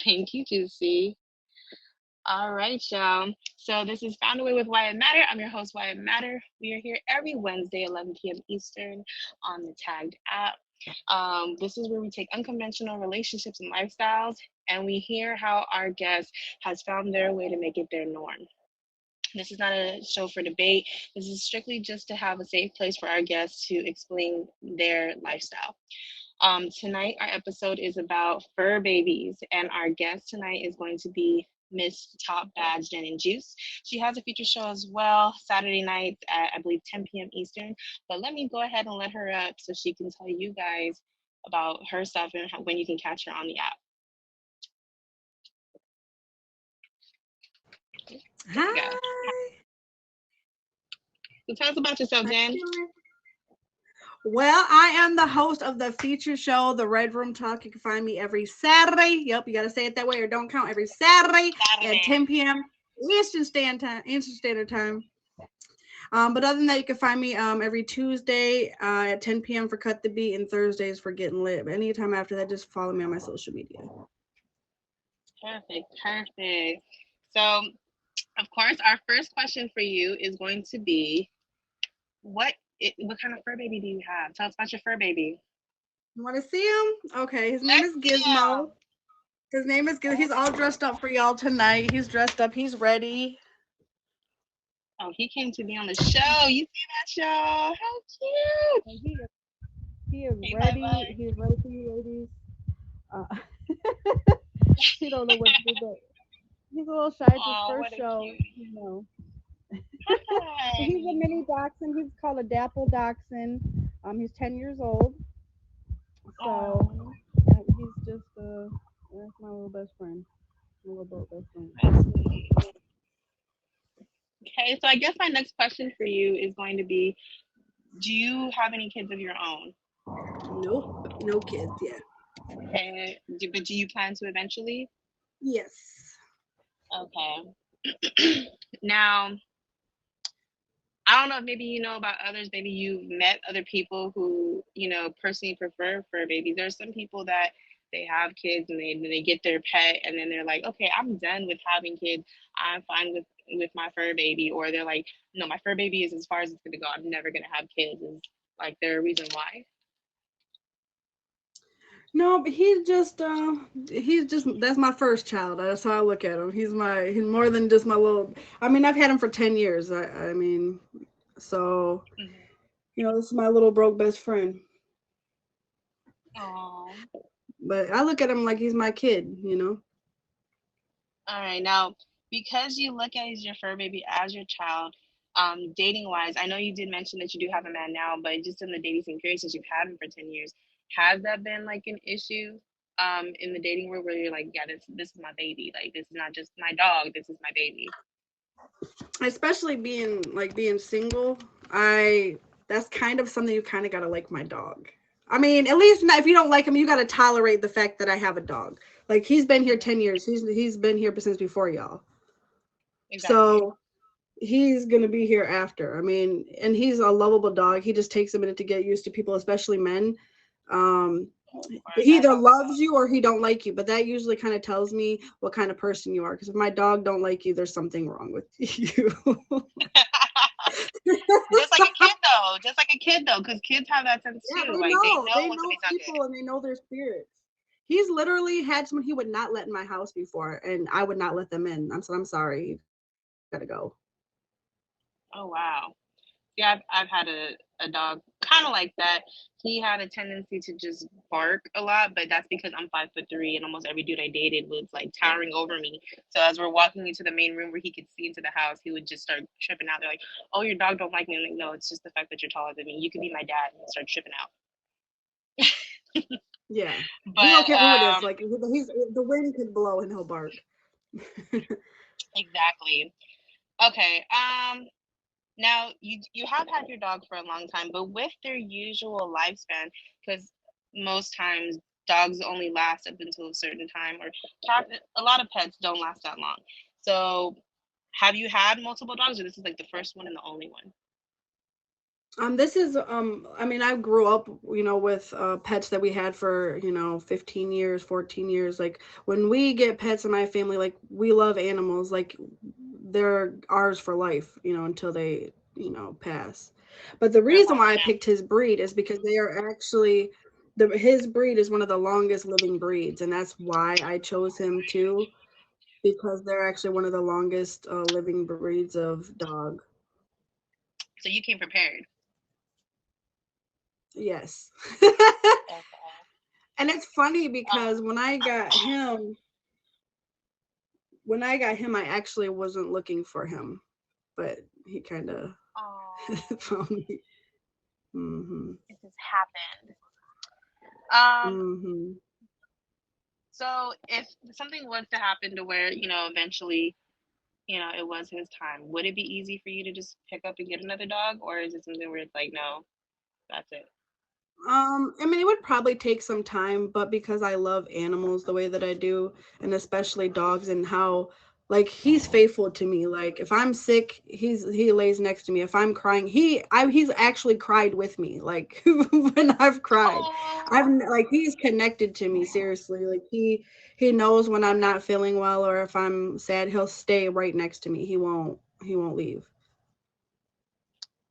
Thank you, Juicy. All right, y'all. So this is Found a Way with Wyatt Matter. I'm your host, Wyatt Matter. We are here every Wednesday, 11 p.m. Eastern on the Tagged app. This is where we take unconventional relationships and lifestyles, and we hear how our guest has found their way to make it their norm. This is not a show for debate. This is strictly just to have a safe place for our guests to explain their lifestyle. Tonight, our episode is about fur babies, and our guest tonight is going to be Miss Top Badge Jen and Juice. She has a feature show as well, Saturday nights at, I believe, 10 p.m. Eastern. But let me go ahead and let her up so she can tell you guys about her stuff and when you can catch her on the app. There we go. Hi. So tell us about yourself, How Jen. you doing? Well, I am the host of the feature show, The Red Room Talk. You can find me every Saturday. Yep, you got to say it that way or don't count. Every Saturday at Saturday. 10 p.m. Eastern Standard Time. But other than that, you can find me every Tuesday at 10 p.m. for Cut the Beat and Thursdays for Getting Lit. But anytime after that, just follow me on my social media. Perfect, perfect. So, of course, our first question for you is going to be what kind of fur baby do you have? Tell us about your fur baby. You want to see him? Okay, his name Let's is see Gizmo. His name is Gizmo. He's all dressed up for y'all tonight. He's dressed up. He's ready. Oh, he came to be on the show. You see that, y'all? How cute! He is Hey, bye ready. bye. He's ready for you, ladies. Uh, he don't know what to do, but he's a little shy. It's his Oh, first what a show, cutie. you know. He's a Hi. mini dachshund. He's called a dapple dachshund. He's 10 years old. So Oh, he's just that's my little best friend. My little boat best friend. that's sweet. Okay, so I guess my next question for you is going to be, do you have any kids of your own? Nope, no kids yet. Okay, but do you plan to eventually? Yes. Okay. Now, I don't know if maybe you know about others. Maybe you've met other people who, personally prefer fur babies. There are some people that they have kids and they get their pet and then they're like, okay, I'm done with having kids. I'm fine with my fur baby. Or they're like, no, my fur baby is as far as it's gonna go. I'm never gonna have kids. Is like there a reason why? No, but he's just that's my first child. That's how I look at him. He's more than just my little. I mean, I've had him for 10 years. I mean, so Mhm. this is my little broke best friend. Oh. But I look at him like he's my kid. All right, now because you look at your fur baby as your child, dating wise, I know you did mention that you do have a man now, but just in the dating scene period since you've had him for 10 years, has that been like an issue in the dating world where you're like, yeah, this is my baby, like this is not just my dog, this is my baby. Especially being single, I that's kind of something you kind of gotta like my dog. I mean, at least not, if you don't like him, you gotta tolerate the fact that I have a dog. Like he's been here Mhm. 10 years. He's been here since before y'all. Exactly. So he's gonna be here after. I mean, and he's a lovable dog. He just takes a minute to get used to people, especially men. Um, Of course, he I either have a loves dog. you or he don't like you, but that usually kind of tells me what kind of person you are. Because if my dog don't like you, there's something wrong with you. Just like a kid though, just like a kid though, because kids have that sense Yeah, too. they Like they know. know They when know somebody's not good. people and they know their spirits. He's literally had someone he would not let in my house before, and I would not let them in. I'm sorry, you gotta go. Oh wow. Yeah, I've had a dog kind of like that. He had a tendency to just bark a lot, but that's because I'm 5'3" and almost every dude I dated was like towering over me. So as we're walking into the main room where he could see into the house, he would just start tripping out. They're like, "Oh, your dog don't like me." I'm like, "No, it's just the fact that you're taller than me. You could be my dad," and start tripping out. Yeah, he don't But care who it is. Like he's the wind could blow and he'll bark. exactly. Okay. Now you have had your dog for a long time, but with their usual lifespan, because most times dogs only last up until a certain time, or a lot of pets don't last that long. So, have you had multiple dogs, or this is like the first one and the only one? This is I mean, I grew up, with pets that we had for, 15 years, 14 years. Like when we get pets in my family, like we love animals, like they're ours for life, until they, pass. But the They're reason why I picked his breed is because they are actually his breed is one of the longest living breeds, and that's why I chose him too, because they're actually one of the longest living breeds of dog. so you came prepared. Yes. Okay. And it's funny because Um, when I got him, I actually wasn't looking for him, but he kind of oh, found me. Mhm. it just happened. Um, Mhm. so if something was to happen to where, eventually, it was his time, would it be easy for you to just pick up and get another dog? Or is it something where it's like, no, that's it? I mean, it would probably take some time, but because I love animals the way that I do, and especially dogs, and how like he's faithful to me. Like if I'm sick, he lays next to me. If I'm crying, he's actually cried with me. Like when I've cried, Oh, I've like he's connected to me seriously. Like he knows when I'm not feeling well or if I'm sad, he'll stay right next to me. He won't leave.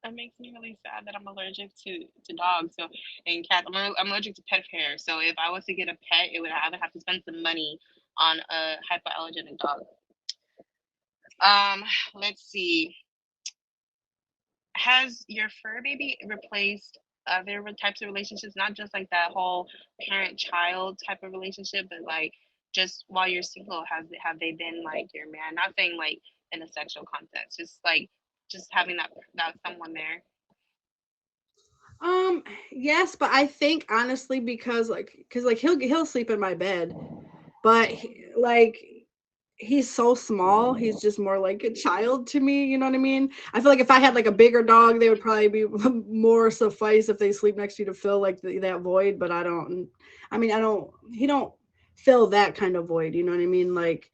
that makes me really sad that I'm allergic to dogs. So and cats, I'm allergic to pet hair. So if I was to get a pet, it would either have to spend some money on a hypoallergenic dog. Um, let's see. Has your fur baby replaced other types of relationships, not just like that whole parent child type of relationship, but like just while you're single, have they been like your man? Not saying like in a sexual context, just like just having that someone there. Um, yes, but I think honestly because like he'll sleep in my bed, but like he's so small, he's just more like a child to me, you know what I mean? I feel like if I had like a bigger dog, they would probably be more suffice if they sleep next to you to fill like that void, but I don't he don't fill that kind of void, you know what I mean? Like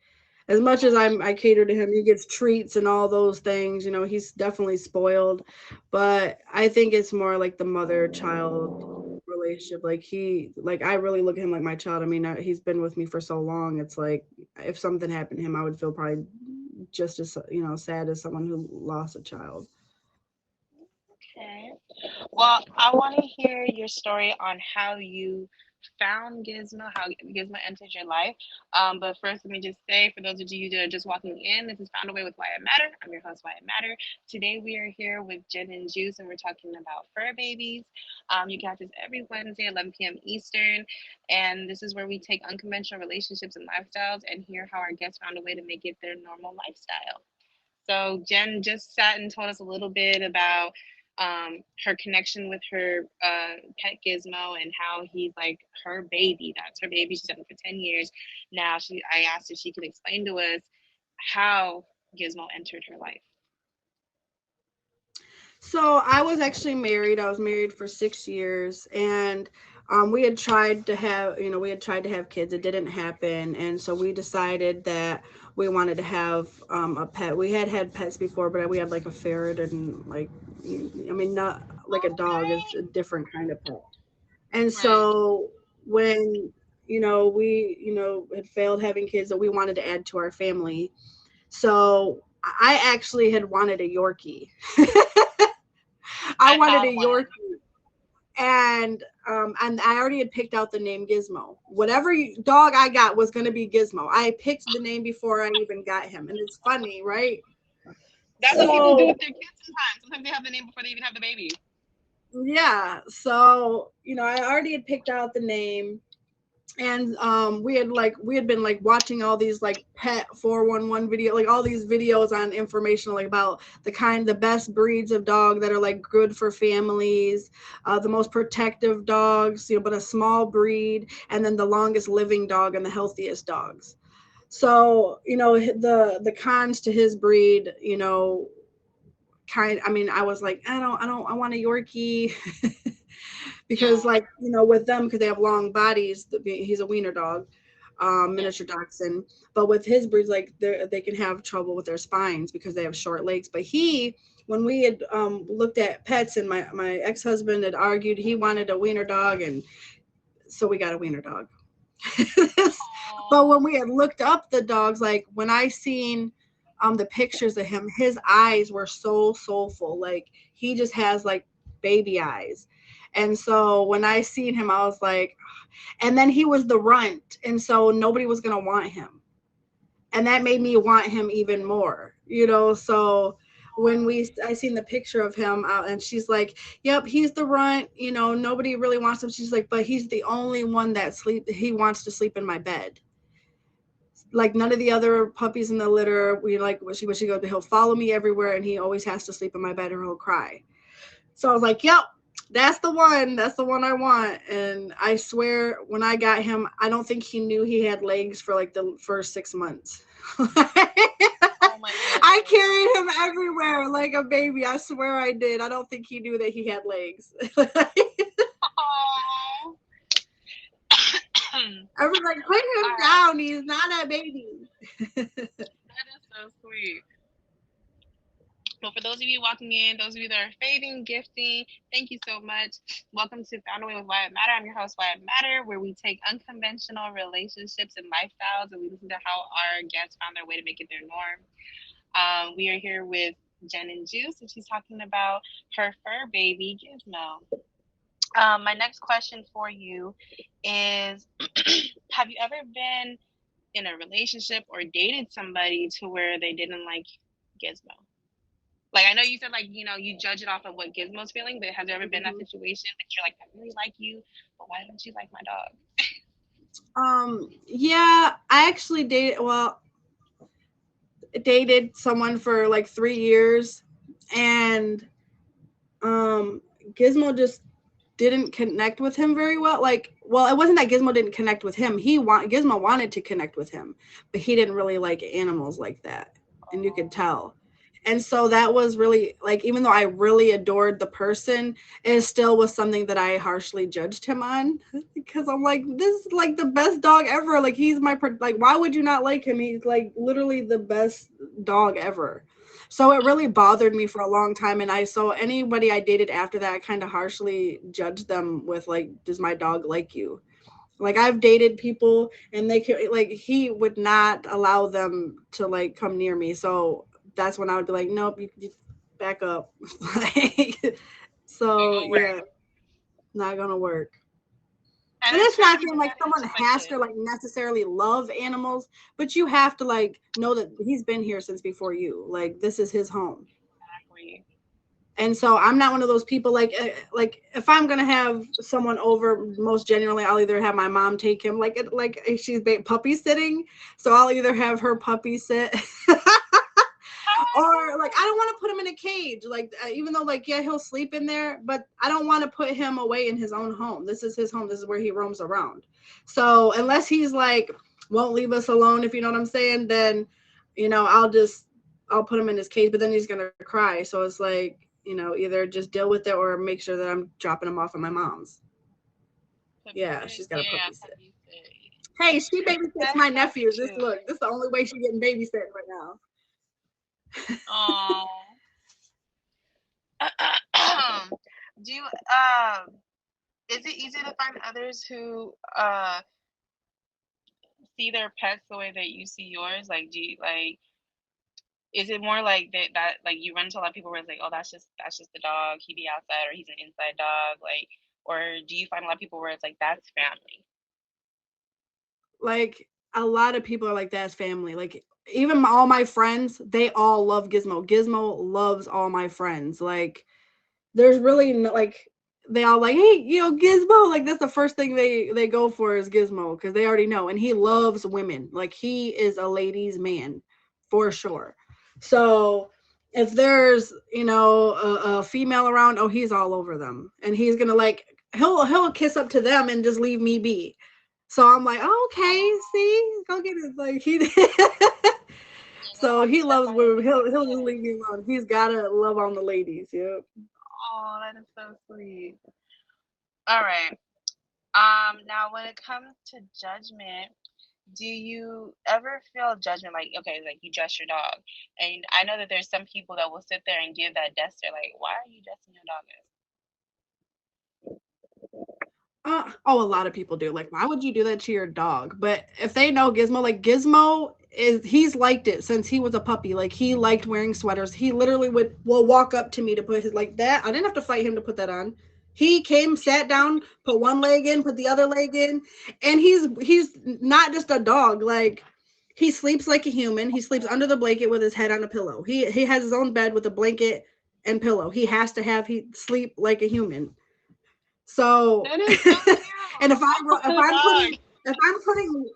as much as I cater to him, he gets treats and all those things, he's definitely spoiled, but I think it's more like the mother child relationship. Like I really look at him like my child. I mean, he's been with me for so long. It's like if something happened to him, I would feel probably just as sad as someone who lost a child. Okay. Well, I want to hear your story on how you found Gizmo, how Gizmo entered your life. But first, let me just say, for those of you that are just walking in, this is Found a Way with Wyatt Matter. I'm your host, Wyatt Matter. Today, we are here with Jen and Juice, and we're talking about fur babies. You catch us every Wednesday, 11 p.m. Eastern, and this is where we take unconventional relationships and lifestyles and hear how our guests found a way to make it their normal lifestyle. So Jen just sat and told us a little bit about her connection with her pet Gizmo and how he's like her baby. That's her baby. She's had him for 10 years now. I asked if she could explain to us how Gizmo entered her life. So I was actually married. I was married for 6 years, and we had tried to have kids. It didn't happen, and so we decided that we wanted to have a pet. We had pets before, but we had like a ferret and like, I mean, not like a dog. It's a different kind of pet. And Right. so when we had failed having kids that we wanted to add to our family, so I actually had wanted a Yorkie. I I wanted had a one. Yorkie, and I already had picked out the name Gizmo. Whatever dog I got was going to be Gizmo. I picked the name before I even got him, and it's funny, right? That's what people do with So their kids sometimes. Sometimes they have the name before they even have the baby. yeah, so I already had picked out the name, and we had been like watching all these like pet 411 video, like all these videos on information like about the best breeds of dog that are like good for families, the most protective dogs, but a small breed, and then the longest living dog and the healthiest dogs. So the cons to his breed, I mean, I was like, I want a Yorkie. Because Yeah. like with them, because they have long bodies, he's a wiener dog, Yeah. miniature dachshund. But with his breeds, like they can have trouble with their spines because they have short legs. But he when we had looked at pets, and my ex-husband had argued he wanted a wiener dog, and so we got a wiener dog. But when we had looked up the dogs, like when I seen the pictures of him, his eyes were so soulful. Like he just has like baby eyes. And so when I seen him, I was like, and then he was the runt, and so nobody was gonna want him, and that made me want him even more, you know. So when I seen the picture of him out, and she's like, yep, he's the runt, you know, nobody really wants him. She's like, but he's the only one that he wants to sleep in my bed. Like none of the other puppies in the litter, we like when she goes, he'll follow me everywhere, and he always has to sleep in my bed or he'll cry. So I was like, yep, that's the one. That's the one I want. And I swear, when I got him, I don't think he knew he had legs for like the first 6 months. Oh my I goodness. carried him everywhere like a baby. I swear I did. I don't think he knew that he had legs. Oh. I was like, put All him right. down. He's not a baby. That is so sweet. Well, for those of you walking in, those of you that are faving, gifting, thank you so much. Welcome to Found a Way with Wyatt Matter. I'm your host, Wyatt Matter, where we take unconventional relationships and lifestyles and we listen to how our guests found their way to make it their norm. We are here with Jen and Juice, and she's talking about her fur baby, Gizmo. My next question for you is have you ever been in a relationship or dated somebody to where they didn't like Gizmo? Like I know you said like you judge it off of what Gizmo's feeling, but has there ever been that Mhm. situation that you're like I really like you, but why don't you like my dog? Yeah, I actually dated someone for like 3 years, and um, Gizmo just didn't connect with him very well. Like, well, it wasn't that Gizmo didn't connect with him. Gizmo wanted to connect with him, but he didn't really like animals like that, and you could tell. And so that was really like, even though I really adored the person, it still was something that I harshly judged him on, because I'm like, this is like the best dog ever. Like he's like, why would you not like him? He's like literally the best dog ever. So it really bothered me for a long time. And so anybody I dated after that, I kind of harshly judged them with like, does my dog like you? Like I've dated people, and they can, like, he would not allow them to like come near me. So that's when I would be like, nope, you back up. Like, Ain't so gonna work. yeah, not gonna work. And And it's it's fair not saying because like that is someone just like has the to like necessarily love animals, but you have to like know that he's been here since before you. Like this is his home. exactly. And so I'm not one of those people like if I'm gonna have someone over, most genuinely I'll either have my mom take him, like she's puppy sitting, so I'll either have her puppy sit Oh, I or like I feel don't want to put him in a cage, like even though like yeah he'll sleep in there, but I don't want to put him away in his own home. This is his home, this is where he roams around. So unless he's like won't leave us alone, if you know what I'm saying, then I'll put him in his cage, but then he's gonna cry. So it's like, either just deal with it or make sure that I'm dropping him off at my mom's. puppy Yeah, sit. she's got a Yeah, puppy sit. puppy sit. Hey, she babysits That's my so nephews. cute. This is the only way she's getting babysitting right now. Oh. Do you is it easy to find others who see their pets the way that you see yours? Like do you like is it more like that like you run into a lot of people where it's like, oh that's just the dog, he be outside or he's an inside dog, like or do you find a lot of people where it's like that's family? Like a lot of people are like that's family. Like even all my friends, they all love Gizmo. Gizmo loves all my friends. Like there's really no, like they all like, hey, Gizmo. Like that's the first thing they go for is Gizmo, because they already know, and he loves women. Like he is a ladies' man for sure. So if there's a female around, oh, he's all over them, and he's gonna like he'll kiss up to them and just leave me be. So I'm like, oh, okay, see, go get it. Like he, You gonna so have to he step loves on his women. big He'll just foot. leave me alone. He's gotta love on the ladies. Yep. Oh, that is so sweet. All right. Now when it comes to judgment, do you ever feel judgment, like, okay, like you dress your dog, and I know that there's some people that will sit there and give that death stare, like, why are you dressing your dog Oh, a lot of people do. Like, why would you do that to your dog? But if they know Gizmo, like Gizmo he's liked it since he was a puppy. Like he liked wearing sweaters. He literally will walk up to me to put his like that. I didn't have to fight him to put that on. He came, sat down, put one leg in, put the other leg in, and he's not just a dog. Like he sleeps like a human. He sleeps under the blanket with his head on a pillow. He has his own bed with a blanket and pillow. He has to have he sleep like a human. So, That is so and cute. if The I'm dog. putting if I'm putting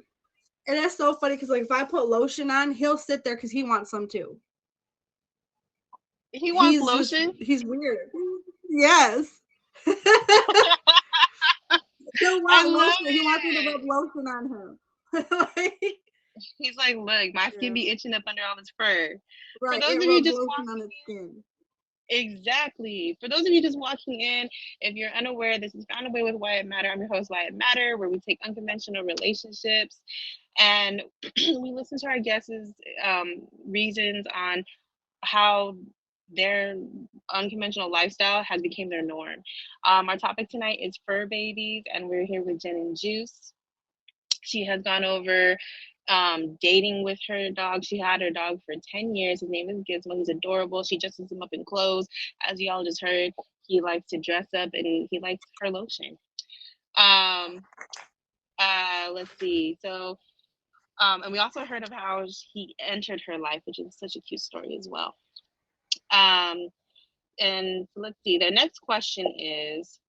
and that's so funny because like if I put lotion on, he'll sit there because he wants some too. He wants lotion. He's weird. Yes. He'll I want love lotion. He wants me to rub it. lotion on him. Like, He's like, look, my skin yeah. be itching up under all this fur. For Right. those It of you rubs just lotion on walking its skin. in, exactly. For those of you just walking in, if you're unaware, this is Found a Way with Wyatt Matter. I'm your host, Wyatt Matter, where we take unconventional relationships and we listen to our guests' reasons on how their unconventional lifestyle has become their norm. Our topic tonight is fur babies, and we're here with Jen and Juice. She has gone over dating with her dog. She had her dog for 10 years. His name is Gizmo. He's adorable. She dresses him up in clothes. As y'all just heard, he likes to dress up and he likes her lotion. Um, let's see. So, and we also heard of how he entered her life, which is such a cute story as well. Um, and let's see. The next question is,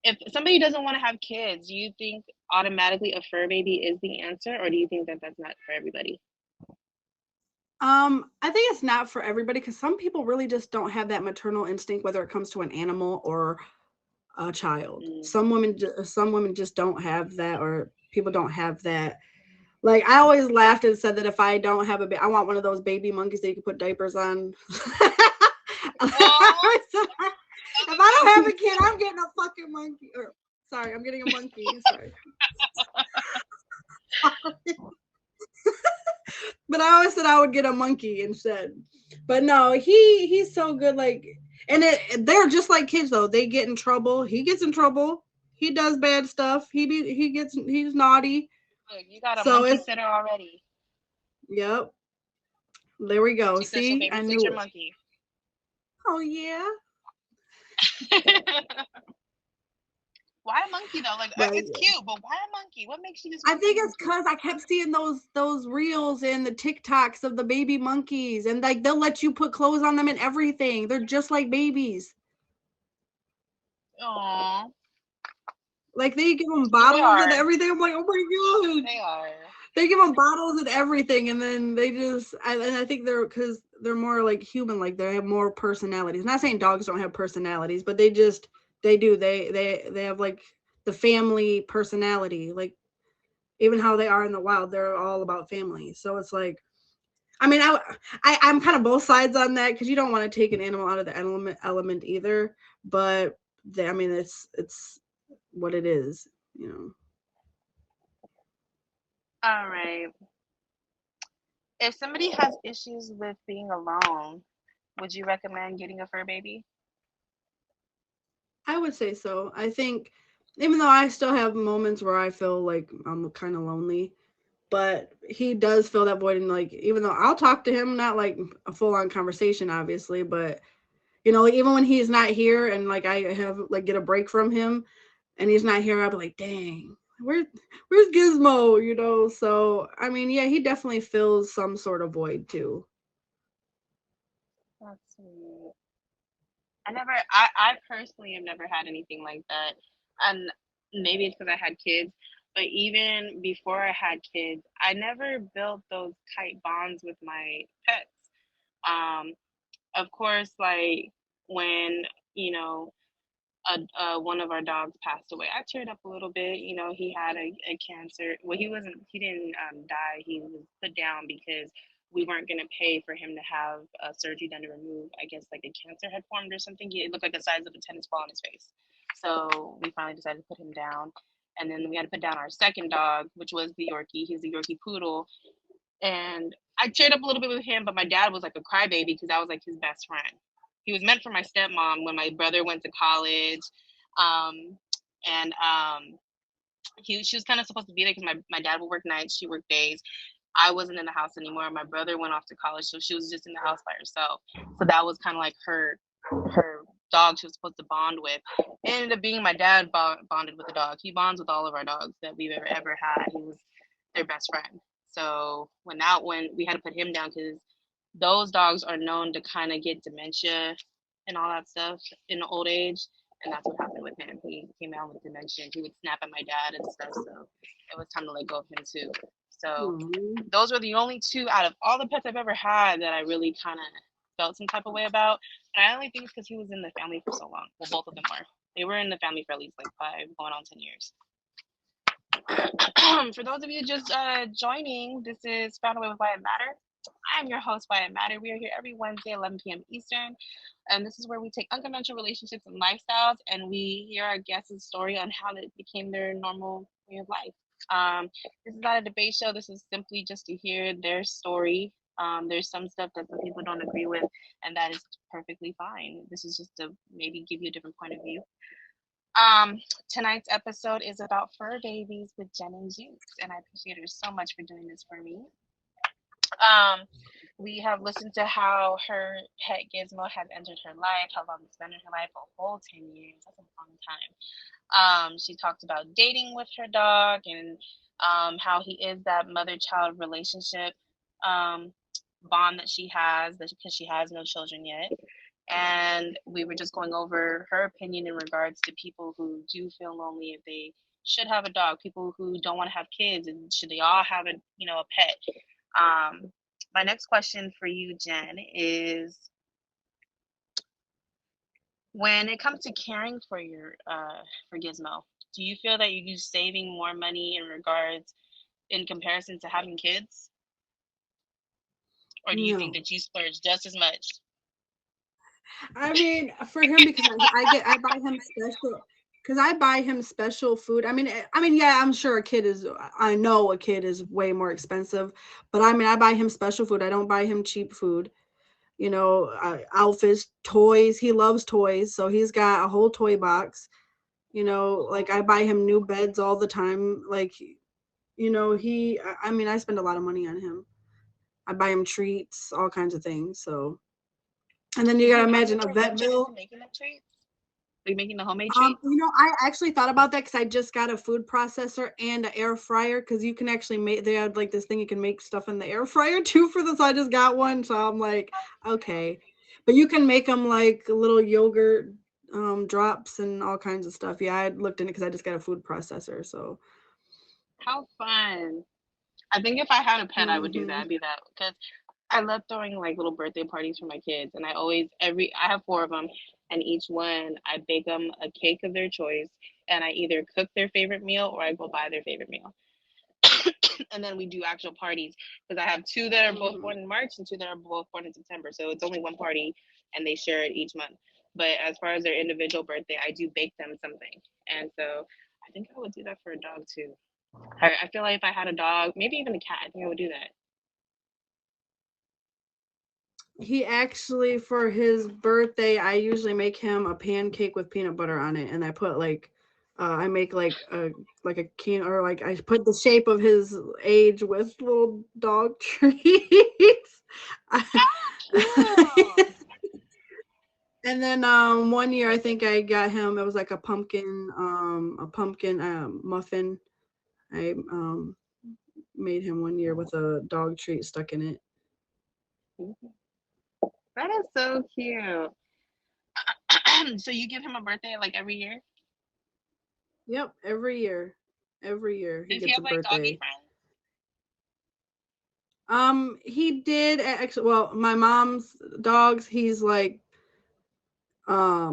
if somebody doesn't want to have kids, do you think automatically a fur baby is the answer, or do you think that that's not for everybody? I think it's not for everybody because some people really just don't have that maternal instinct, whether it comes to an animal or a child. Mm. Some women just don't have that, or people don't have that. Like I always laughed and said that if I don't have a baby, I want one of those baby monkeys that you can put diapers on. Oh, If I don't have a kid, I'm getting a fucking monkey. Or sorry, I'm getting a monkey. Sorry. But I always said I would get a monkey instead. But no, he's so good. Like, and they're just like kids though. They get in trouble. He gets in trouble. He does bad stuff. He's naughty. look, you got a So monkey it's sitter already. yep. There we go. She said she'll See, I babysit knew your it. monkey. Oh yeah. Why a monkey though? Like, But it's cute, but why a monkey? What makes you just I want the think it's monkey? because I kept seeing those reels and the TikToks of the baby monkeys, and like they'll let you put clothes on them and everything. They're just like babies. Oh, Like they give them they bottles and are. everything. I'm like, oh my god. They are. They give them bottles and everything, and then they just. And I think they're because they're more like human. Like they have more personalities. Not saying dogs don't have personalities, but they do. They have like the family personality. Like even how they are in the wild, they're all about family. So it's like I mean, I'm kind of both sides on that because you don't want to take an animal out of the element either. But I mean, it's what it is, you know. All right. If somebody has issues with being alone, would you recommend getting a fur baby? I would say so. I think even though I still have moments where I feel like I'm kind of lonely, but he does fill that void. And like, even though I'll talk to him, not like a full on conversation, obviously, but like even when he's not here and like I have like get a break from him, and he's not here, I'll be like, dang, where's Gizmo? So I mean, yeah, he definitely fills some sort of void too. Let's see. I personally have never had anything like that. And maybe it's because I had kids, but even before I had kids, I never built those tight bonds with my pets. Um, of course, like when, you know, one of our dogs passed away, I teared up a little bit. He had a cancer. Well, he didn't die. He was put down because we weren't going to pay for him to have surgery done to remove, I guess, like a cancer had formed or something. It looked like the size of a tennis ball in his face. So we finally decided to put him down. And then we had to put down our second dog, which was the Yorkie. He's a Yorkie poodle, and I teared up a little bit with him, but my dad was like a crybaby because I was like his best friend. He was meant for my stepmom when my brother went to college, um, and she was kind of supposed to be there because my dad would work nights, she worked days. I wasn't in the house anymore. My brother went off to college, so she was just in the house by herself. So that was kind of like her dog she was supposed to bond with. It ended up being my dad bonded with the dog. He bonds with all of our dogs that we've ever had. He was their best friend. So when we had to put him down because those dogs are known to kind of get dementia and all that stuff in old age, and that's what happened with him. He came out with dementia. He would snap at my dad and stuff. So it was time to let go of him too. So Aw. those were the only two out of all the pets I've ever had that I really kind of felt some type of way about. And I only think it's because he was in the family for so long. Well, both of them were. They were in the family for at least like 5, going on 10 years. For those of you just joining, this is Found a Way with Wyatt Matter. I'm your host, Wyatt Matter. We are here every Wednesday, 11 p.m. Eastern. And this is where we take unconventional relationships and lifestyles and we hear our guests' story on how it became their normal way of life. This is not a debate show. This is simply just to hear their story. There's some stuff that some people don't agree with, and that is perfectly fine. This is just to maybe give you a different point of view. Um, Tonight's episode is about fur babies with Jen and Juice, and I appreciate her so much for doing this for me. Um, we have listened to how her pet Gizmo has entered her life, how long it's been in her life, a whole 10 years. That's a long time. She talked about dating with her dog and how he is that mother child relationship um, bond that she has because she has no children yet. And we were just going over her opinion in regards to people who do feel lonely if they should have a dog, people who don't want to have kids, and should they all have a pet. My next question for you, Jen, is when it comes to caring for your for Gizmo, do you feel that you're saving more money in regards in comparison to having kids, or do you think No. that you splurge just as much? I mean, for him because I buy him special because I buy him special food. I mean, yeah, I'm sure a kid is. I know a kid is way more expensive, but I mean, I buy him special food. I don't buy him cheap food. Outfits, toys. He loves toys, so he's got a whole toy box. Like I buy him new beds all the time. Like, I mean, I spend a lot of money on him. I buy him treats, all kinds of things. So, and then you Do gotta you imagine a ever vet venture into bill. making them treats? Like making the homemade treats? I actually thought about that because I just got a food processor and an air fryer because you can actually make. They had like this thing you can make stuff in the air fryer too for this. I just got one, so I'm like, okay, but you can make them like little yogurt drops and all kinds of stuff. Yeah, I looked in it because I just got a food processor. So, How fun! I think if I had a pet, I would do that. hmm I'd be that because I love throwing like little birthday parties for my kids, and I have 4 of them, and each one I bake them a cake of their choice, and I either cook their favorite meal or I go buy their favorite meal, and then we do actual parties because I have two that are both hmm born in March and two that are both born in September, so it's only one party, and they share it each month. But as far as their individual birthday, I do bake them something, and so I think I would do that for a dog too. I feel like if I had a dog, maybe even a cat, I think I would do that. he actually for his birthday, I usually make him a pancake with peanut butter on it, and I put like. I make like a can or like I put the shape of his age with little dog treats. Cute. And then one year I think I got him it was like a pumpkin muffin. I made him one year with a dog treat stuck in it. That is so cute. So you give him a birthday like every year? Yep, every year. Every year he Does he gets have a like doggy birthday. friends? He did actually. Well, my mom's dogs. He's like,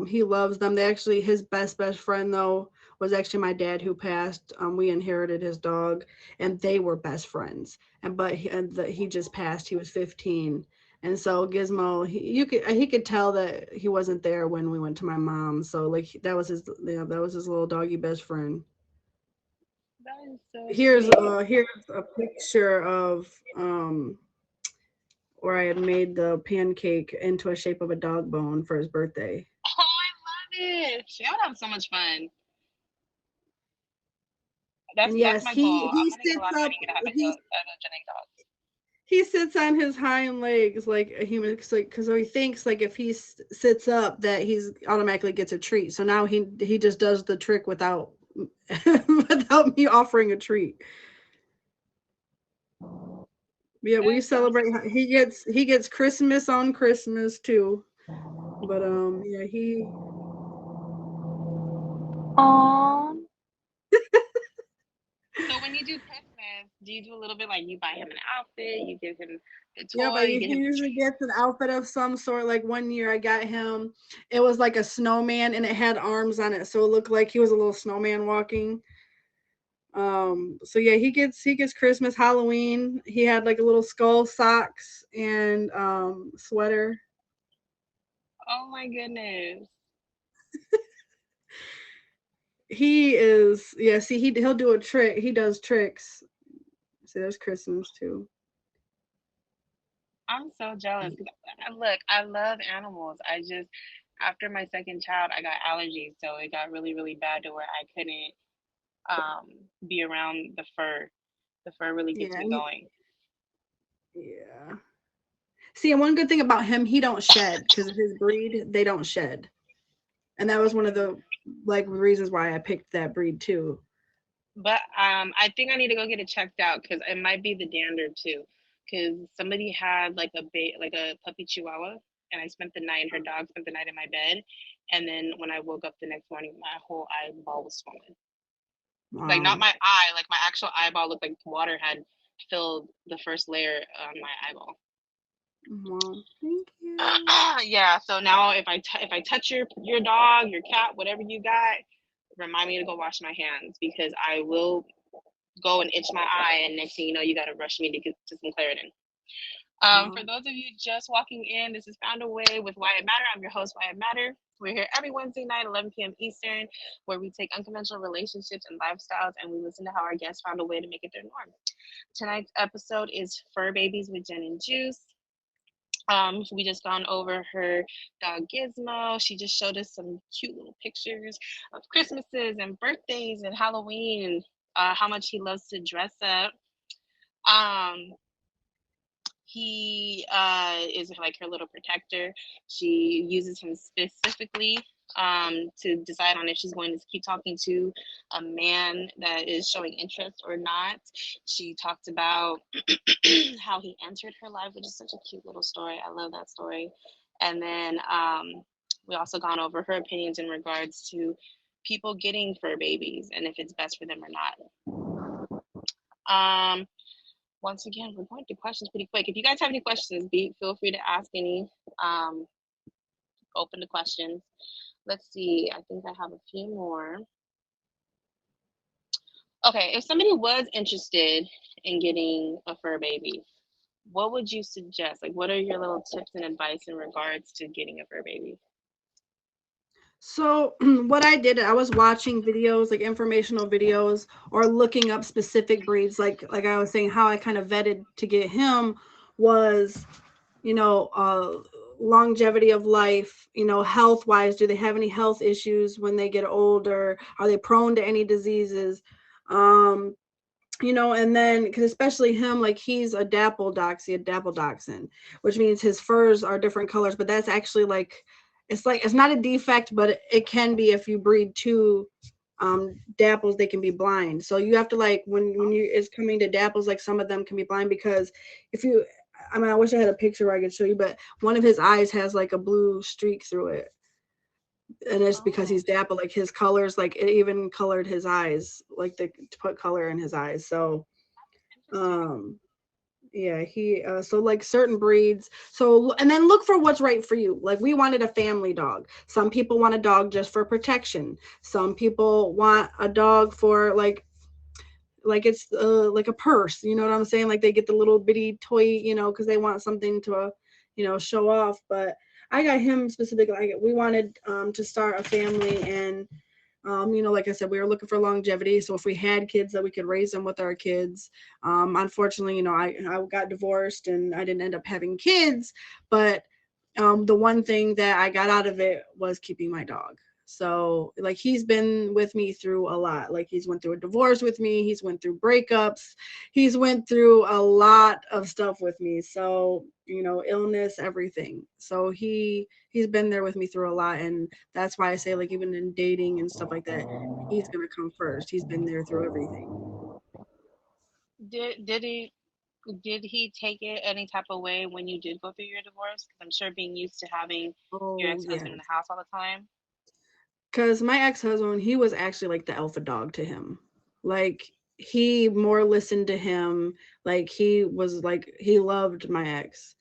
he loves them. They actually, his best friend though was actually my dad who passed. We inherited his dog, and they were best friends. He just passed. He was 15, and so Gizmo, he could tell that he wasn't there when we went to my mom. So like that was his little doggy best friend. That is so Here's sweet. here's a picture of where I had made the pancake into a shape of a dog bone for his birthday. Oh, I love it. She would have so much fun. And That's yes, my goal. I'm he gonna get a sits lot of up. money and have He a genetic dogs. he sits on his hind legs like a human, like because he thinks like if he sits up that he's automatically gets a treat. So now he just does the trick without without me offering a treat. Yeah, That we is so celebrate. He gets Christmas on Christmas too. But yeah, he Aww. So when you do Christmas, do you do a little bit like you buy him an outfit, you give him a yeah, toy, but you he get him a usually treat? gets an outfit of some sort. Like one year, I got him. It was like a snowman, and it had arms on it, so it looked like he was a little snowman walking. So yeah, he gets Christmas, Halloween. He had like a little skull, socks, and sweater. Oh my goodness. He is, yeah. See, he'll do a trick. He does tricks. See, there's Christmas too. I'm so jealous because look, I love animals. I just after my second child, I got allergies, so it got really, really bad to where I couldn't be around the fur. The fur really gets Yeah, me going. yeah. See, and one good thing about him, he don't shed because of his breed. They don't shed, and that was one of the like reasons why I picked that breed too. But I think I need to go get it checked out because it might be the dander too. Because somebody had like like a puppy Chihuahua, and I spent the night, and her dog spent the night in my bed, and then when I woke up the next morning, my whole eyeball was swollen. Like not Wow. my eye, like my actual eyeball looked like water had filled the first layer on my eyeball. Wow. Thank you. Yeah, so now if I touch your dog, your cat, whatever you got, remind me to go wash my hands because I will go and itch my eye, and next thing you know, you got to rush me to get to some Claritin. For Wow. those of you just walking in, this is Found a Way with Wyatt Matter. I'm your host, Wyatt Matter. We're here every Wednesday night, 11 p.m. Eastern, where we take unconventional relationships and lifestyles and we listen to how our guests found a way to make it their norm. Tonight's episode is Fur Babies with Jen and Juice. We just gone over her dog Gizmo. She just showed us some cute little pictures of Christmases and birthdays and Halloween and how much he loves to dress up. Um, he is like her little protector. She uses him specifically to decide on if she's going to keep talking to a man that is showing interest or not. She talked about how he entered her life, which is such a cute little story. I love that story. And then we also gone over her opinions in regards to people getting fur babies and if it's best for them or not. Once again, we're going through questions pretty quick. If you guys have any questions, feel free to ask any. Um, Open to questions. Let's see. I think I have a few more. Okay, if somebody was interested in getting a fur baby, what would you suggest? Like, what are your little tips and advice in regards to getting a fur baby? So what I did, I was watching videos, like informational videos, or looking up specific breeds. Like I was saying, how I kind of vetted to get him was, you know, longevity of life. You know, health wise, do they have any health issues when they get older? Are they prone to any diseases? Um, and then because especially him, like he's a a dapple dachshund, which means his furs are different colors, but that's actually like it's not a defect, but it can be if you breed two dapples, they can be blind. So you have to like when you it's coming to dapples, like some of them can be blind because if you I mean, I wish I had a picture where I could show you, but one of his eyes has like a blue streak through it, and it's because Oh, he's dapple. Like his colors, like it even colored his eyes, like to put color in his eyes. So interesting. um yeah, he so like certain breeds. So and then look for what's right for you. Like we wanted a family dog. Some people want a dog just for protection. Some people want a dog for like it's like a purse, you know what I'm saying? Like they get the little bitty toy, because they want something to show off. But I got him specifically. Like we wanted to start a family, and Like I said, we were looking for longevity. So if we had kids, that we could raise them with our kids. Unfortunately, I got divorced and I didn't end up having kids. But the one thing that I got out of it was keeping my dog. So like he's been with me through a lot. Like he's went through a divorce with me. He's went through breakups. He's went through a lot of stuff with me. So illness, everything. So he's been there with me through a lot, and that's why I say like even in dating and stuff like that, he's gonna come first. He's been there through everything. Did he take it any type of way when you did go through your divorce? Because I'm sure being used to having your Oh yeah. ex-husband in the house all the time. Because my ex-husband, he was actually like the alpha dog to him. Like he more listened to him. Like he was like he loved my ex,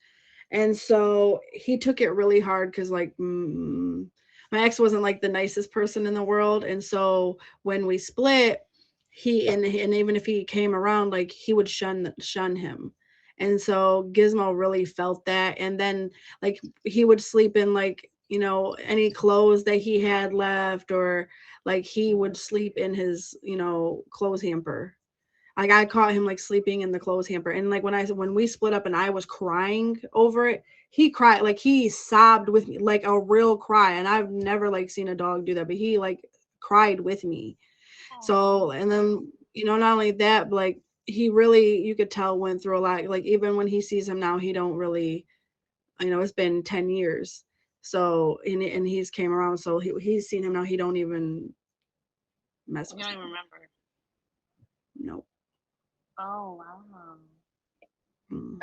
and so he took it really hard because like my ex wasn't like the nicest person in the world, and so when we split, and even if he came around, like he would shun him. And so Gizmo really felt that, and then like he would sleep in like any clothes that he had left, or like he would sleep in his clothes hamper. Like I caught him like sleeping in the clothes hamper, and like when we split up and I was crying over it, he cried, like he sobbed with me, like a real cry. And I've never like seen a dog do that, but he like cried with me. Oh, So, and then not only that, but like he really, you could tell, went through a lot. Like even when he sees him now, he don't really, it's been 10 years. So and he's came around, so he's seen him now. He don't even mess you with don't even him. remember. No. Oh wow. Hmm.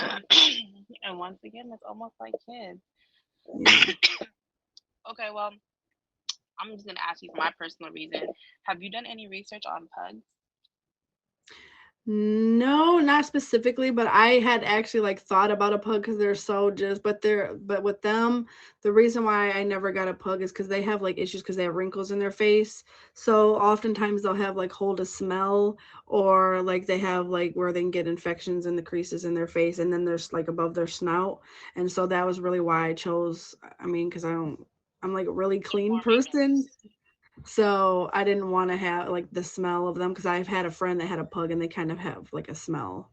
And once again, it's almost like kids. Yeah. Okay, well, I'm just gonna ask you for my personal reason. Have you done any research on pugs? No, not specifically, but I had actually like thought about a pug because they're so just, but with them, the reason why I never got a pug is because they have like issues because they have wrinkles in their face. So oftentimes they'll have like hold a smell, or like they have like where they can get infections in the creases in their face, and then there's like above their snout. And so that was really why I chose. I mean, because I'm like a really clean More person, maintenance, so I didn't want to have like the smell of them because I've had a friend that had a pug and they kind of have like a smell.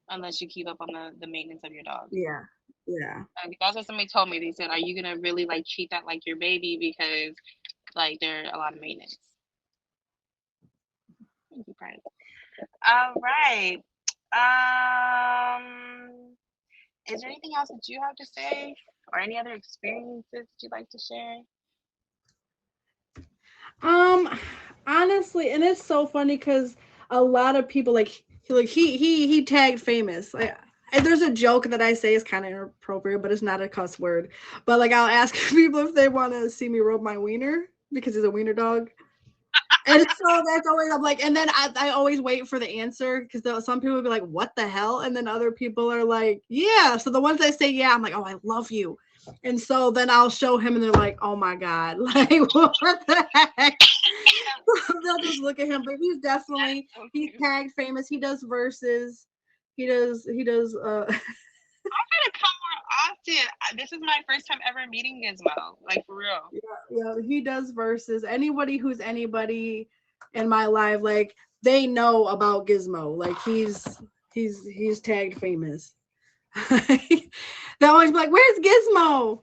unless you keep up on the maintenance of your dog. Yeah. Yeah. That's what somebody told me. They said, "Are you gonna really like treat that like your baby because like they're a lot of maintenance?" Thank you, Pride. All right. Is there anything else that you have to say, or any other experiences that you'd like to share? Um, Honestly, and it's so funny because a lot of people he tagged famous. Like, and there's a joke that I say is kind of inappropriate, but it's not a cuss word. But like, I'll ask people if they want to see me rub my wiener because he's a wiener dog. And so that's always, I'm like, and then I always wait for the answer because some people will be like, "What the hell?" And then other people are like, "Yeah." So the ones that say yeah, I'm like, "Oh, I love you." And so then I'll show him, and they're like, "Oh my god, like what the heck?" They'll just look at him, but he's That is definitely so he's cute. tagged famous. He does verses. He does. I'm gonna come more often. This is my first time ever meeting Gizmo, like for real. Yeah, yeah, he does verses. Anybody who's anybody in my life, like they know about Gizmo. Like he's tagged famous. They always be like, "Where's Gizmo?"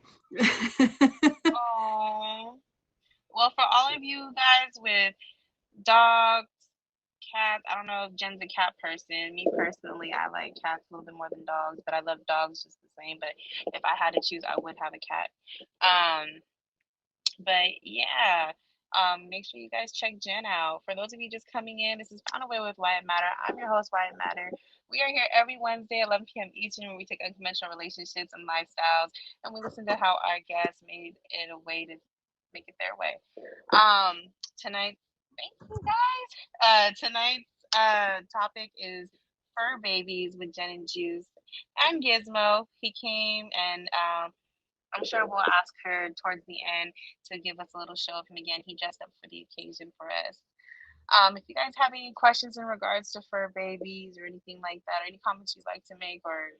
Oh, well, for all of you guys with dogs, cats, I don't know if Jen's a cat person. Me personally, I like cats a little bit more than dogs, but I love dogs just the same. But if I had to choose, I would have a cat. Um, But yeah, make sure you guys check Jen out. For those of you just coming in, this is Found a Way with Wyatt Matter. I'm your host, Wyatt Matter. We are here every Wednesday at 11 p.m. Eastern, where we take unconventional relationships and lifestyles, and we listen to how our guests made it a way to make it their way. Tonight, thank you guys. Tonight's topic is fur babies with Jen and Juice and Gizmo. He came and I'm sure we'll ask her towards the end to give us a little show of him again. He dressed up for the occasion for us. If you guys have any questions in regards to fur babies or anything like that, or any comments you'd like to make or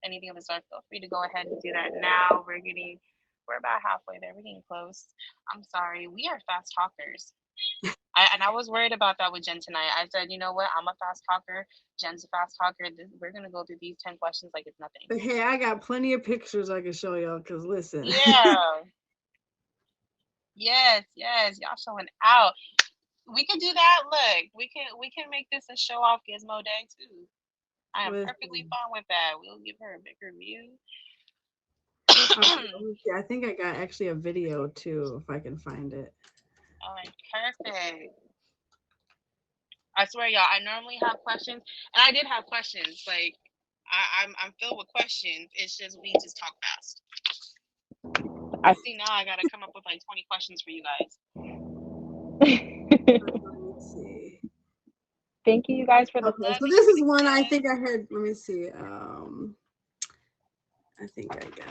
anything of the sort, feel free to go ahead and do that now. We're getting We're about halfway there. We're getting close. I'm sorry. We are fast talkers. And I was worried about that with Jen tonight. I said, you know what? I'm a fast talker. Jen's a fast talker. We're gonna go through these 10 questions like it's nothing. But hey, I got plenty of pictures I can show y'all. Cause listen, Yeah. Yes. Yes. Y'all showing out. We can do that. Look, we can make this a show off Gizmo day too. I am perfectly listen. fine with that. We'll give her a bigger view. I think I got actually a video too, if I can find it. All right, perfect. I swear, y'all. I normally have questions, and I did have questions. Like, I'm filled with questions. It's just we just talk fast. I see now. I gotta come up with like 20 questions for you guys. Let me see. Thank you, guys, for the Okay, love. so Thank you this for is the one I think gifts. I heard. Let me see. I think I got.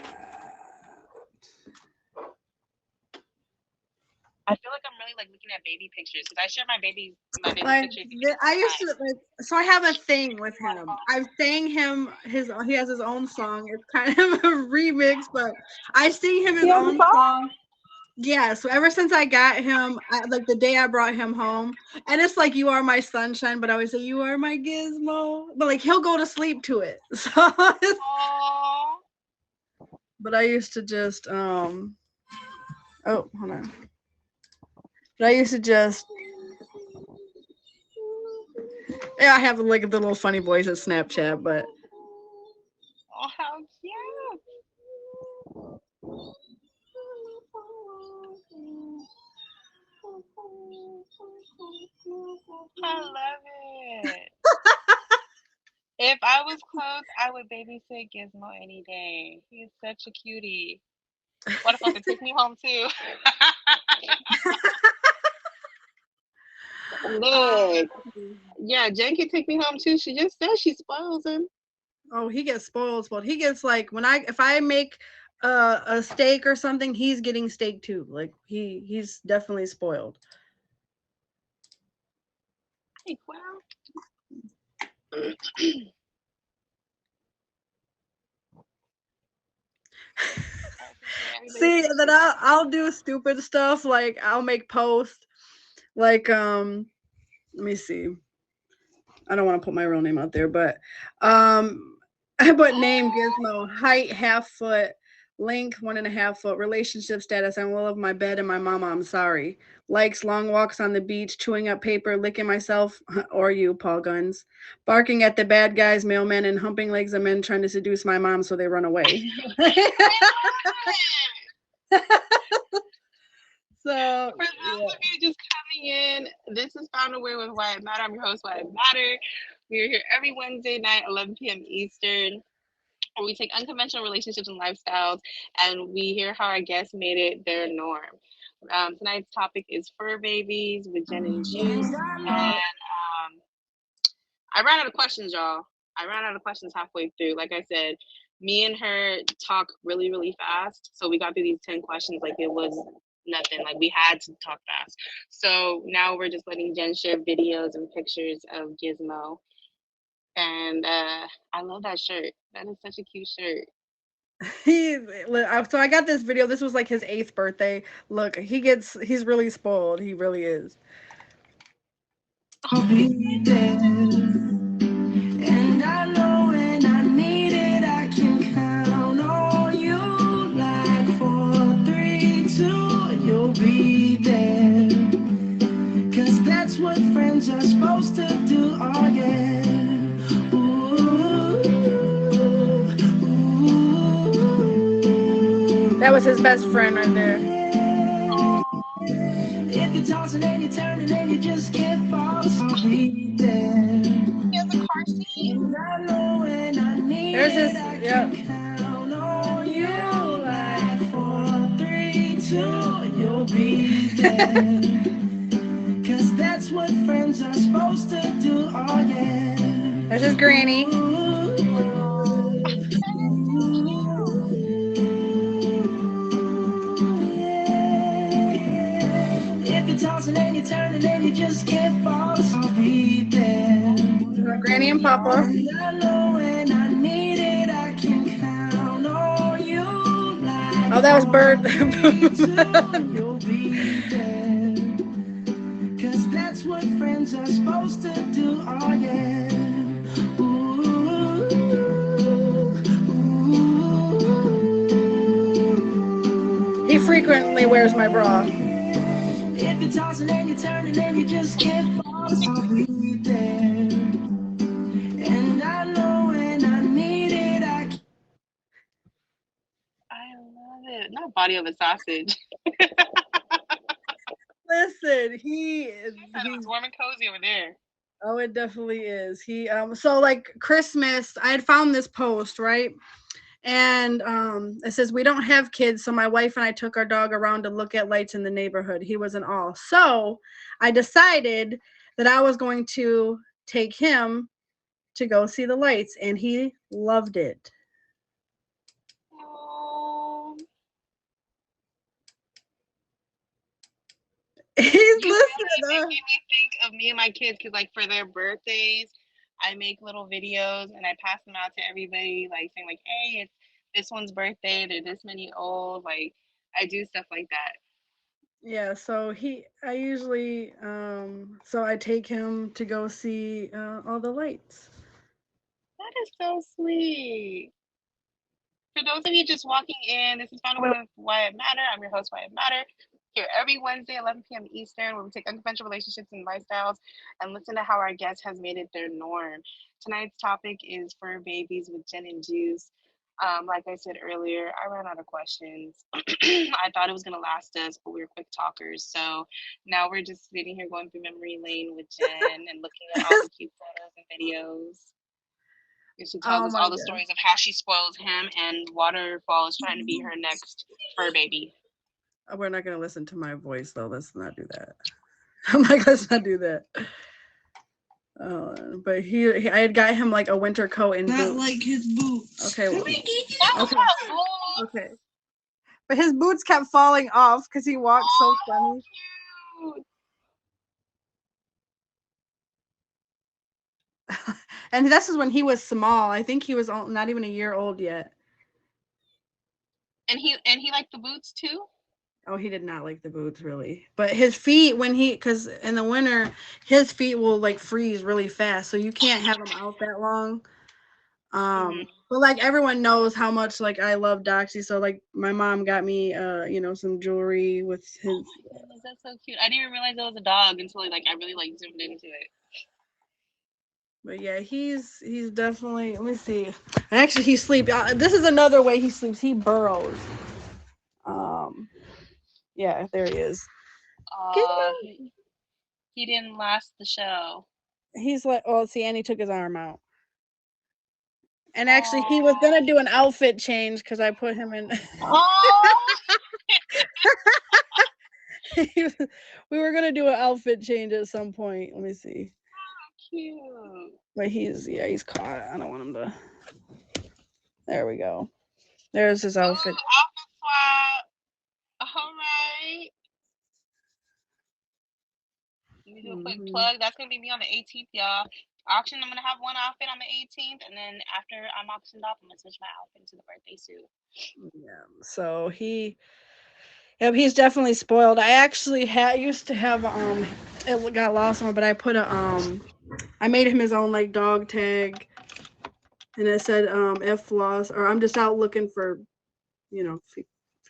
I feel like I'm really like looking at baby pictures because I share my baby's Like pictures with you all I the used time. to like, so I have a thing with him. I've sang him his, he has his own song. It's kind of a remix, but I sing him He his has a own song? song. Yeah, so ever since I got him, like the day I brought him home, and it's like "You Are My Sunshine," but I always say "You Are My Gizmo," but like he'll go to sleep to it. So, Oh, but I used to just oh, hold on. But I used to just, yeah, I have like the little funny voice at Snapchat, but oh, how cute! I love it. If I was close, I would babysit Gizmo any day. He's such a cutie. What if I could take me home too? Look, yeah, Jen can take me home too. She just said she spoils him. oh, he gets spoiled. Spoiled. He gets like when I if I make a steak or something, he's getting steak too. Like he's definitely spoiled. Like, well, I can share everybody's See, then pictures. I'll do stupid stuff like I'll make posts like let me see. I don't want to put my real name out there, but I put name Gizmo, height 1/2 foot, length 1.5 foot, relationship status. I love my bed and my mama. I'm sorry. Likes long walks on the beach, chewing up paper, licking myself, or you, Paul Guns, barking at the bad guys, mailmen, and humping legs of men trying to seduce my mom so they run away. I love it. So For those of you just coming in, this is Found a Way with Wyatt Matter. I'm your host, Wyatt Matter. We are here every Wednesday night, 11 p.m. Eastern, where we take unconventional relationships and lifestyles and we hear how our guests made it their norm. Tonight's topic is fur babies with Jen and Juice. And I ran out of questions, y'all. I ran out of questions halfway through. Like I said, me and her talk really, really fast. So we got through these 10 questions like it was nothing. Like we had to talk fast. So now we're just letting Jen share videos and pictures of Gizmo. And I love that shirt. That is such a cute shirt. he so I got this video. This was like his 8th birthday. Look, he's really spoiled. He really is. I'll be there. And I know when I need it, I can count on you. Like 4, 3, 2, and you'll be there. Cause that's what friends are supposed to do. Oh, yeah. Ooh, ooh. That was his best friend right there. If you're tossing and you're turning and you just can't fall, I'll be there. He has a car seat. And I know when I need There's his, it, yep. Count on you like 4, 3, 2, and you'll be there. Cause that's what friends are supposed to do, oh yeah. There's his granny. That is so cute. If you're tossing and you're turning and you just can't fall, I'll be there. Granny and Papa. And I know when I need it, I can count on you. Oh, that was Bird. You'll be there. Cause that's what friends are supposed to do. Oh yeah. Ooh, He frequently wears my bra. if you're tossing and you're turning and you just can't fall, I'll be there. And I know when I need it, I can. I love it. Not body of a sausage. Listen, She said it he's was warm and cozy over there. oh, it definitely is. He so like Christmas, I had found this post, right? And it says we don't have kids, so my wife and I took our dog around to look at lights in the neighborhood. He was in awe. So I decided that I was going to take him to go see the lights, and he loved it. Oh, He's you listening. literally making me think of me and my kids because, like, for their birthdays, I make little videos and I pass them out to everybody, like saying, like, "Hey, it's this one's birthday. They're this many old." Like, I do stuff like that. Yeah, so I usually, so I take him to go see all the lights. That is so sweet. For those of you just walking in, this is Found a Way with Wyatt Matter. I'm your host, Wyatt Matter. Here every Wednesday, 11 p.m. Eastern, where we take unconventional relationships and lifestyles and listen to how our guest has made it their norm. Tonight's topic is fur babies with Jen and Juice. Like I said earlier, I ran out of questions. I thought it was going to last us, but we were quick talkers. So now we're just sitting here going through memory lane with Jen and looking at all the cute photos and videos. And she tells Oh us my all the god. stories of how she spoils him, and Waterfall is trying to be her next fur baby. We're not gonna listen to my voice though. Let's not do that. I'm like, let's not do that. But I had got him like a winter coat and Not boots. like his boots. Okay, well, That's okay, not cool. okay. But his boots kept falling off because he walked so Oh, funny. cute. And this is when he was small. I think he was not even a year old yet. And he liked the boots too. Oh, he did not like the boots really. But his feet, because in the winter, his feet will like freeze really fast. So you can't have them out that long. Hmm. But like everyone knows how much like I love Doxy. So like my mom got me, some jewelry with Oh his. my goodness, that's so cute. I didn't even realize it was a dog until like I really like zoomed into it. But yeah, he's definitely. Let me see. Actually, he sleeps. This is another way he sleeps. He burrows. Um, yeah, there he is. He didn't last the show. He's like, oh, see, and he took his arm out. And actually, he was Oh, gonna do an outfit change because I put him in. oh, We were gonna do an outfit change at some point. Let me see. cute. But he's caught. I don't want him to. There we go. There's his outfit. Ooh, outfit swap. All right. Let me do a quick Hmm. plug. That's gonna be me on the 18th, y'all. Auction. I'm gonna have one outfit on the 18th, and then after I'm auctioned off, I'm gonna switch my outfit to the birthday suit. Yeah. So yep, he's definitely spoiled. I actually used to have it got lost on, but I put I made him his own like dog tag, and it said if lost or I'm just out looking for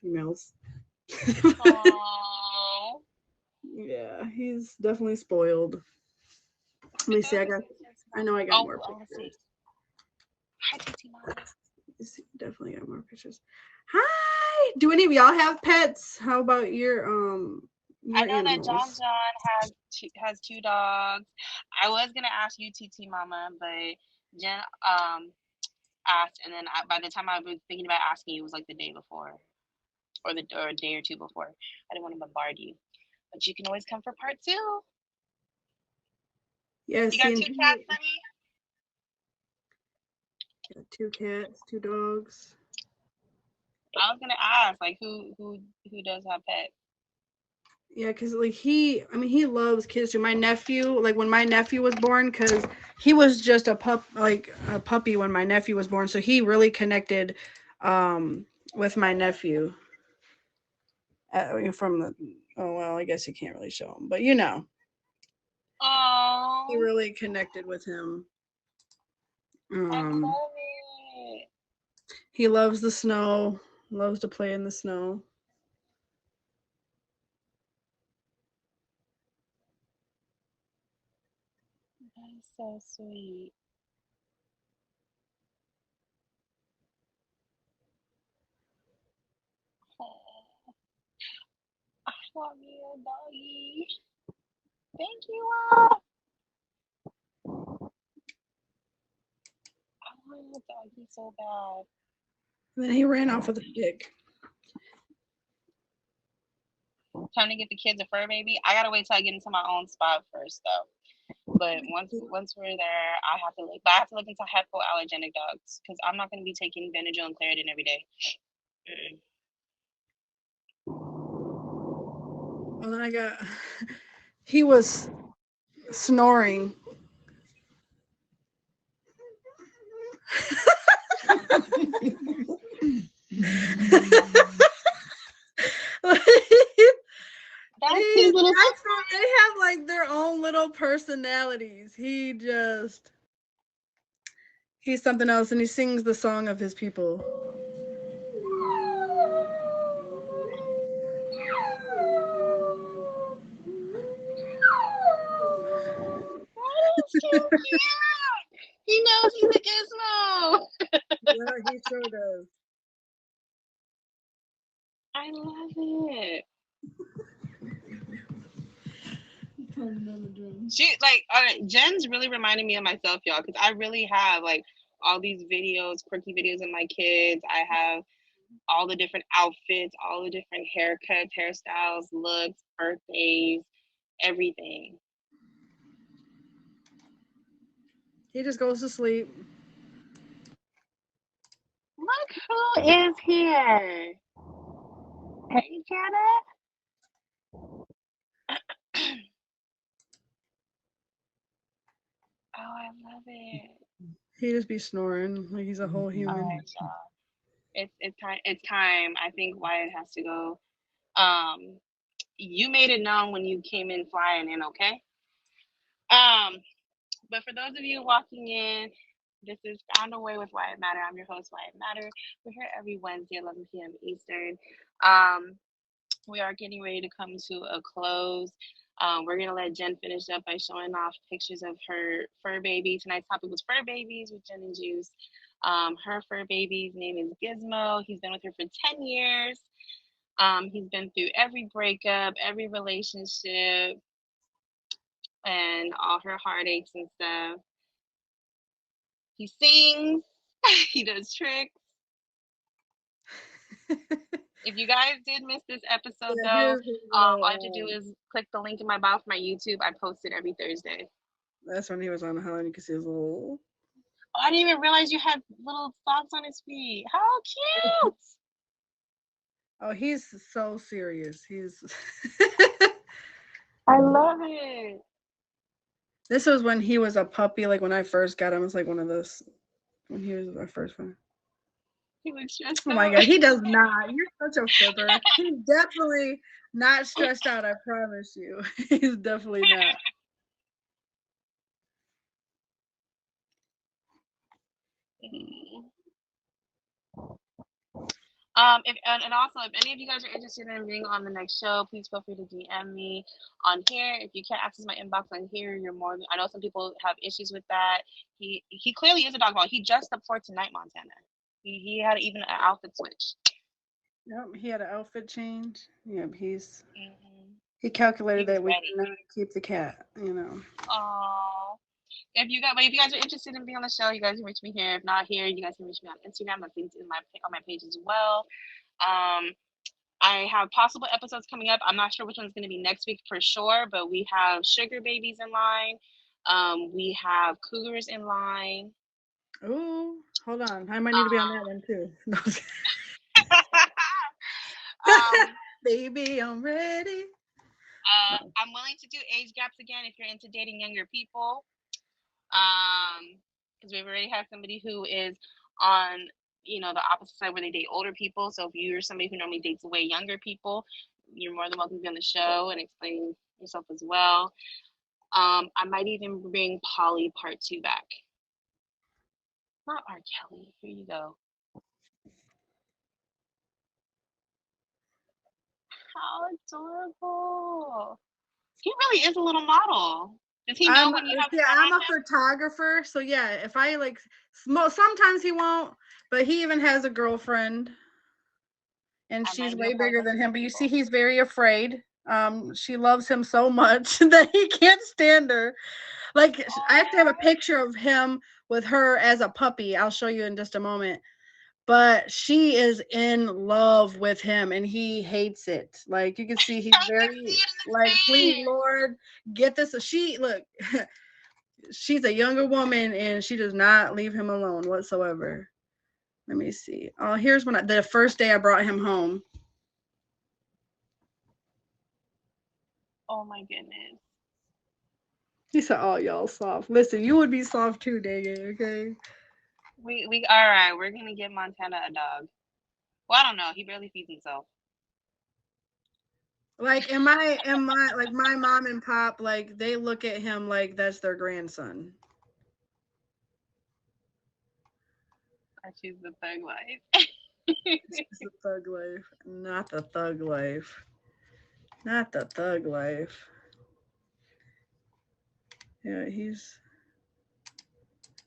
females. Oh, Yeah, he's definitely spoiled. Let for me see. those of you just I know I got more I want to see. pictures. Hi, TT Mama. Let me see, definitely got more pictures. Hi. Do any of y'all have pets? How about I your know that John animals? John has two dogs. I was gonna ask you, TT Mama, but Jen asked, and then by the time I was thinking about asking you, it was like the day before, or a day or two before. I didn't want to bombard you, but you can always come for part two. Yeah, You got seeing two cats, honey. got two cats, two dogs. I was gonna ask, like, who does have pets? Yeah, because like he loves kids too. My nephew, like when my nephew was born, because he was just a puppy when my nephew was born, so he really connected with my nephew. from the. Oh well, I guess you can't really show him, but you know, he Oh, really connected with him. I Um, love it. he loves the snow, loves to play in the snow. That's so sweet. Oh, I want me a doggy. Thank you. I want a doggy so bad. And then he ran off with a stick. Time to get the kids a fur baby. I gotta wait till I get into my own spot first, though. But once we're there, I have to look. But I have to look into hypoallergenic dogs because I'm not gonna be taking Benadryl and Claritin every day. Mm-mm. And then I got. He was snoring. That's his little. I swear they have like their own little personalities. He's something else, and he sings the song of his people. That is so cute. He knows he's a gizmo. Yeah, he sure does. I love it. She like Jen's really reminding me of myself, y'all, because I really have like all these videos, quirky videos of my kids. I have all the different outfits, all the different haircuts, hairstyles, looks, birthdays, everything. He just goes to sleep. Look who is here. Hey, Janet. Oh, I love it. He just be snoring like he's a whole All human. right, y'all. It's time. It's time. I think Wyatt has to go. Um, you made it known when you came in flying in, okay? Um, but for those of you walking in, this is Found a Way with Wyatt Matter. I'm your host, Wyatt Matter. We're here every Wednesday, 11 p.m. Eastern. Um, we are getting ready to come to a close. We're gonna let Jen finish up by showing off pictures of her fur baby. Tonight's topic was fur babies with Jen and Juice. Her fur baby's name is Gizmo. He's been with her for 10 years. He's been through every breakup, every relationship, and all her heartaches and stuff. He sings, he does tricks. If you guys did miss this episode, Yeah, though, here's his all you have to little. do is click the link in my bio for my YouTube. I post it every Thursday. That's when he was on the highline. You can see his little. Oh, I didn't even realize you had little socks on his feet. How cute! Oh, he's so serious. He's. I love it. This was when he was a puppy. Like when I first got him, it's like one of those. When he was my first one. He looks stressed Oh my out. god, he does not. You're such a fibber. He's definitely not stressed out. I promise you. He's definitely not. If and also if any of you guys are interested in being on the next show, please feel free to DM me on here. If you can't access my inbox on here, you're more. I know some people have issues with that. He clearly is a dog ball. He dressed up for tonight, Montana. He had even an outfit switch. Yep, he had an outfit change. Yep, Hmm. he He calculated was that we ready. cannot keep the cat. You know. Oh, if you guys are interested in being on the show, you guys can reach me here. If not here, you guys can reach me on Instagram. That's linked in my on my page as well. Um, I have possible episodes coming up. I'm not sure which one's going to be next week for sure, but we have sugar babies in line. We have cougars in line. Ooh, hold on. I might need to be on that one too. No, um, baby, I'm ready. I'm willing to do age gaps again if you're into dating younger people. Because we've already had somebody who is on the opposite side where they date older people. So if you're somebody who normally dates way younger people, you're more than welcome to be on the show and explain yourself as well. I might even bring Polly Part 2 back. Not R. Kelly. Here you go. How adorable. He really is a little model. Does he know I'm when you have yeah, fun I'm on a him? photographer, so yeah, if I like sometimes he won't, but he even has a girlfriend and I she's might do a way bigger podcast than with him, those but you see people. he's very afraid. She loves him so much that he can't stand her. Like I have to have a Oh, picture of him with her as a puppy. I'll show you in just a moment. But she is in love with him and he hates it. Like you can see he's I can see very it like, in please his face. Lord, get this. She look, she's a younger woman and she does not leave him alone whatsoever. Let me see. Oh, here's when the first day I brought him home. Oh my goodness. He said, "Oh, y'all soft. Listen, you would be soft too, dang it, okay?" We all right. We're gonna give Montana a dog. Well, I don't know. He barely feeds himself. Like, am I like my mom and pop? Like, they look at him like that's their grandson. I choose the thug life. This is the thug life, not the thug life, not the thug life. Yeah, he's.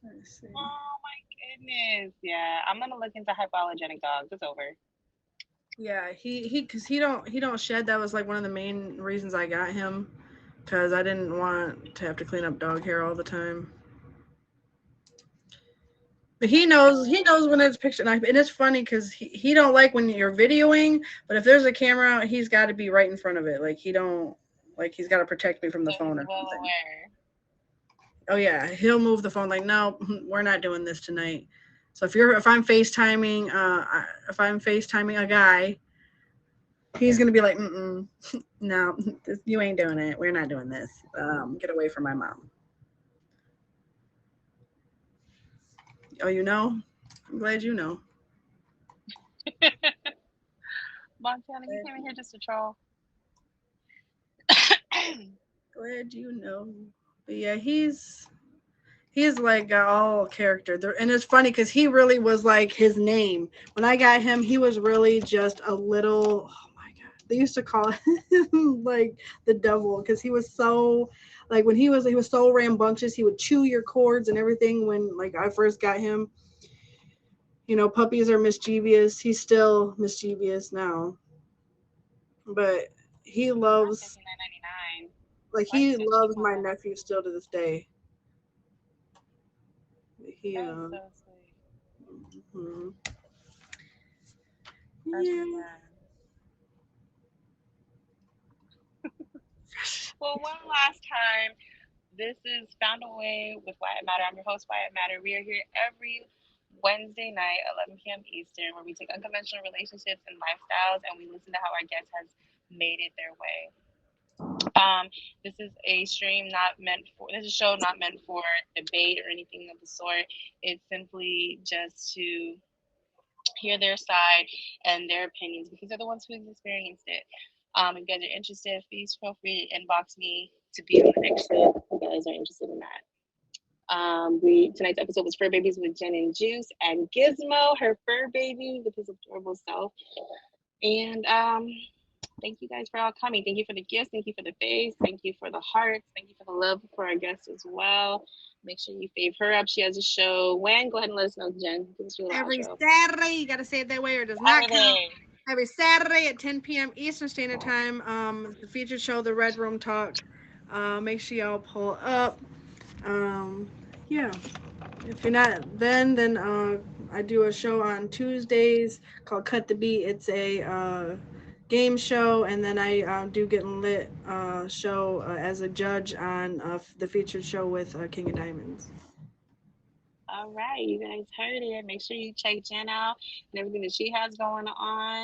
Let's see. Oh my goodness. Yeah, I'm gonna look into hypoallergenic dogs. It's over. Yeah, because he don't shed. That was like one of the main reasons I got him, because I didn't want to have to clean up dog hair all the time. But he knows when it's picture, and it's funny because he don't like when you're videoing. But if there's a camera, he's got to be right in front of it. Like he don't like he's got to protect me from the So he's phone or well something. aware. Oh yeah, he'll move the phone like, no, we're not doing this tonight. So if I'm FaceTiming a guy, he's gonna be like, no, you ain't doing it. We're not doing this. Get away from my mom. Oh, you know? I'm glad you know. Montana, you Glad, came in here just to troll. glad you know. But yeah, he's like got all character there, and it's funny because he really was like his name. When I got him, he was really just a little. Oh my god, they used to call him like the devil because he was so like when he was so rambunctious. He would chew your cords and everything. When like I first got him, puppies are mischievous. He's still mischievous now, but he Not loves $59.99. like Why are you he so cheap loves on my that? nephew still to this day. He That is so sweet. mhm. That's Yeah. really nice. Well, one last time, this is Found a Way with Wyatt Matter. I'm your host, Wyatt Matter. We are here every Wednesday night, 11 p.m. Eastern, where we take unconventional relationships and lifestyles and we listen to how our guest has made it their way. Um, this is a stream not meant for, this is a show not meant for debate or anything of the sort. It's simply just to hear their side and their opinions because they're the ones who've experienced it. If you guys are interested, please feel free to inbox me to be on the next show if you guys are interested in that. We tonight's episode was Fur Babies with Jen and Juice and Gizmo, her fur baby with his adorable self. And thank you guys for all coming. Thank you for the gifts. Thank you for the face. Thank you for the hearts. Thank you for the love for our guests as well. Make sure you fave her up. She has a show. When? Go ahead and let us know, Jen. Give us your little Every outro. Saturday, you got to say it that way or it does not count. Saturday. Every Saturday at 10 p.m. Eastern Standard Time, the featured show, The Red Room Talk. Make sure y'all pull up. Um, yeah. If you're not then I do a show on Tuesdays called Cut the Beat. It's a game show, and then I do Getting Lit show as a judge on the featured show with King of Diamonds. All right, you guys heard it. Make sure you check Jen out and everything that she has going on.